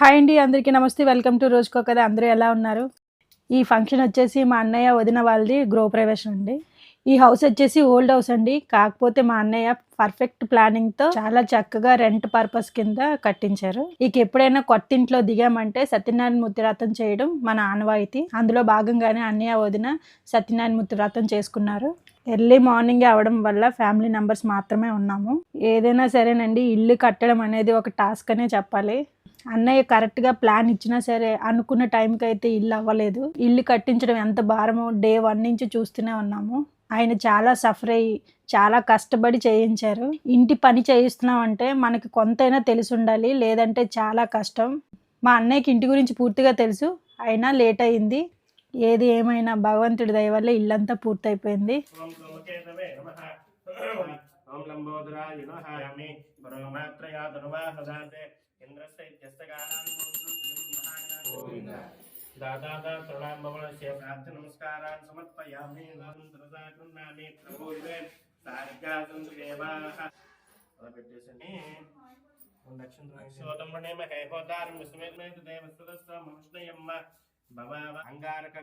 Hi అండి, అందరికీ నమస్తే. వెల్కమ్ టు రోజుకో కథ. అందరూ ఎలా ఉన్నారు? ఈ ఫంక్షన్ వచ్చేసి మా అన్నయ్య వదిన వాళ్ళది గృహప్రవేశం అండి. ఈ హౌస్ వచ్చేసి ఓల్డ్ హౌస్ అండి. కాకపోతే మా అన్నయ్య పర్ఫెక్ట్ ప్లానింగ్తో చాలా చక్కగా రెంట్ పర్పస్ కింద కట్టించారు. ఇక ఎప్పుడైనా కొత్తింట్లో దిగామంటే సత్యనారాయణ మూర్తి వ్రతం చేయడం మన ఆనవాయితీ. అందులో భాగంగానే అన్నయ్య వదిన సత్యనారాయణ మూర్తి వ్రతం చేసుకున్నారు. ఎర్లీ మార్నింగ్ అవడం వల్ల ఫ్యామిలీ మెంబర్స్ మాత్రమే ఉన్నాము. ఏదైనా సరేనండి, ఇల్లు కట్టడం అనేది ఒక టాస్క్ అనే చెప్పాలి. అన్నయ్య కరెక్ట్గా ప్లాన్ ఇచ్చినా సరే అనుకున్న టైంకి అయితే ఇల్లు అవ్వలేదు. ఇల్లు కట్టించడం ఎంత భారమో డే 1 నుంచి చూస్తూనే ఉన్నాము. ఆయన చాలా సఫర్ అయ్యి చాలా కష్టపడి చేయించారు. ఇంటి పని చేయిస్తున్నాం అంటే మనకి కొంతైనా తెలిసి ఉండాలి, లేదంటే చాలా కష్టం. మా అన్నయ్యకి ఇంటి గురించి పూర్తిగా తెలుసు, అయినా లేట్ అయింది. ఏది ఏమైనా భగవంతుడి దయ వల్ల ఇల్లంతా పూర్తయిపోయింది. నమస్కారాన్ని సమర్పయామి. పెట్టేసండి అంగారక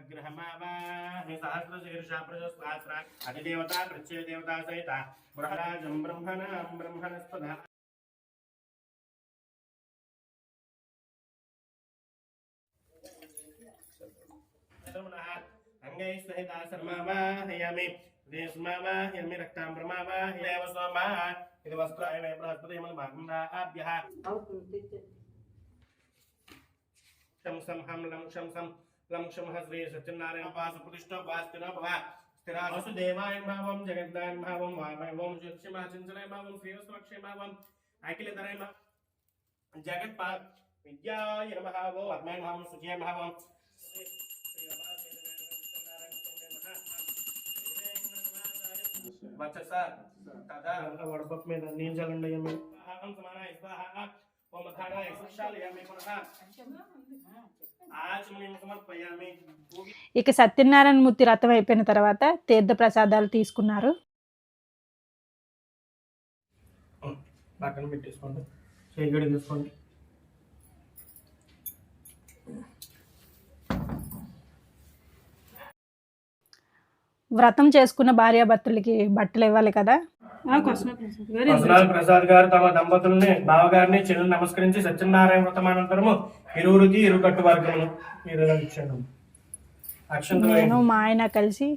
అధిదేవత ప్రత్యయ దేవత సహిత బృహరాజం బ్రహ్మణస్పద అంగై సహిత శర్మావాహయామి దేశమావాహయామి రక్తాం బ్రహ్మావాహయావ స్వామ. ఇది వస్త్రాయ బృహస్పతి భాగంభ్యః శంసం హం లం శంసం లం శం శ్రీ సత్యనారాయణ పాస ప్రతిష్ఠ పాస్తిర భవ స్థిర వసుదేవాయ భావం జగద్దాయ భావం వామయం జ్యోతిషమా చించలయ భావం శ్రీవస్వక్షయ భావం అఖిలధరయ జగత్ విద్యాయ నమః ఓం ఆత్మాయ భావం సుజయ భావం వచస తదా వడపప్ మీద నీంజలండి యమి అహం సమానాయ స్వాహ ఓం మథానాయ సుశాలయమి పునః ఆచమని సమర్పయామి. ఇక సత్యనారాయణ మూర్తి వ్రతం అయిపోయిన తర్వాత తీర్థ ప్రసాదాలు తీసుకున్నారు. పక్కన పెట్టేసుకోండి, చేయిగడి తీసుకోండి. వ్రతం చేసుకున్న భార్యాభర్తలకి బట్టలు ఇవ్వాలి కదా. ప్రసాద్ గారు తమ దంపతుల్ని బావగారిని చెల్లి నమస్కరించి సత్యనారాయణ వ్రతం అనంతరము ఇరువురికి ఇరుకట్టు వర్గమును నేను మా ఆయన కలిసి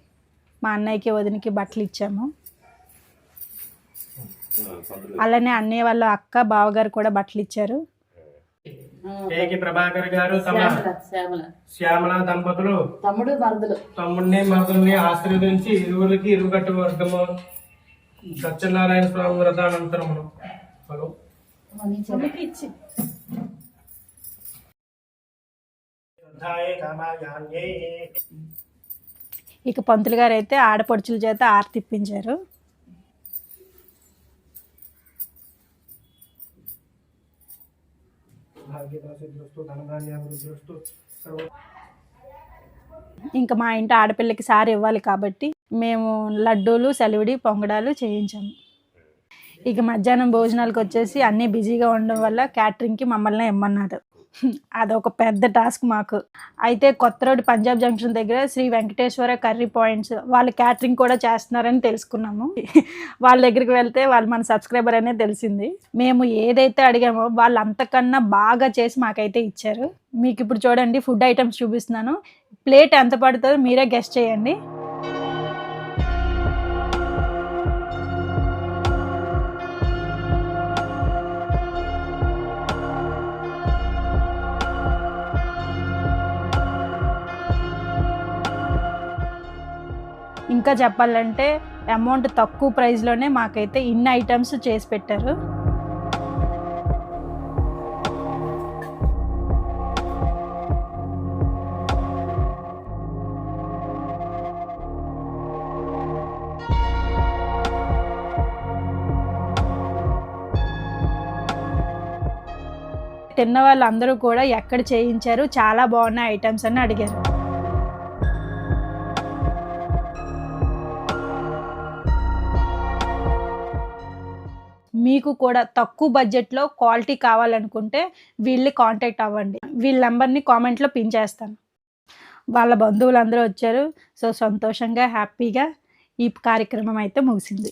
మా అన్నయ్యకి వదినకి బట్టలు ఇచ్చాము. అలానే అన్నయ్య వాళ్ళ అక్క బావగారు కూడా బట్టలు ఇచ్చారు. ప్రభాకర్ గారు తమ శ్యామల దంపతులు తమ్ముడిని మరుదుల్ని ఆశీర్వదించి ఇరువురికి ఇరుకట్టు వర్గము సత్యనారాయణ స్వామి వ్రతానంతరము. హలో ఇక పంతులు గారు అయితే ఆడపడుచుల చేత ఆరతి ఇప్పించారు. ఇంకా మా ఇంటి ఆడపిల్లకి సారి ఇవ్వాలి కాబట్టి మేము లడ్డూలు సెలవిడి పొంగడాలు చేయించాము. ఇక మధ్యాహ్నం భోజనాలకు వచ్చేసి అన్నీ బిజీగా ఉండడం వల్ల క్యాటరింగ్కి మమ్మల్ని ఇమ్మన్నారు. అదొక పెద్ద టాస్క్ మాకు. అయితే కొత్త రోడ్ పంజాబ్ జంక్షన్ దగ్గర శ్రీ వెంకటేశ్వర కర్రీ పాయింట్స్ వాళ్ళు క్యాటరింగ్ కూడా చేస్తున్నారని తెలుసుకున్నాము. వాళ్ళ దగ్గరికి వెళ్తే వాళ్ళు మన సబ్స్క్రైబర్ అనేది తెలిసింది. మేము ఏదైతే అడిగామో వాళ్ళు అంతకన్నా బాగా చేసి మాకైతే ఇచ్చారు. మీకు ఇప్పుడు చూడండి ఫుడ్ ఐటమ్స్ చూపిస్తున్నాను. ప్లేట్ ఎంత పడుతుందో మీరే గెస్ట్ చేయండి. ఇంకా చెప్పాలంటే అమౌంట్ తక్కువ ప్రైస్లోనే మాకైతే ఇన్ని ఐటమ్స్ చేసి పెట్టారు. తిన్న వాళ్ళందరూ కూడా ఎక్కడ చేయించారు, చాలా బాగున్నాయి ఐటమ్స్ అని అడిగారు. మీకు కూడా తక్కువ బడ్జెట్లో క్వాలిటీ కావాలనుకుంటే వీళ్ళని కాంటాక్ట్ అవ్వండి. వీళ్ళ నెంబర్ని కామెంట్లో పిన్ చేస్తాను. వాళ్ళ బంధువులందరూ వచ్చారు. సో సంతోషంగా హ్యాపీగా ఈ కార్యక్రమం అయితే ముగిసింది.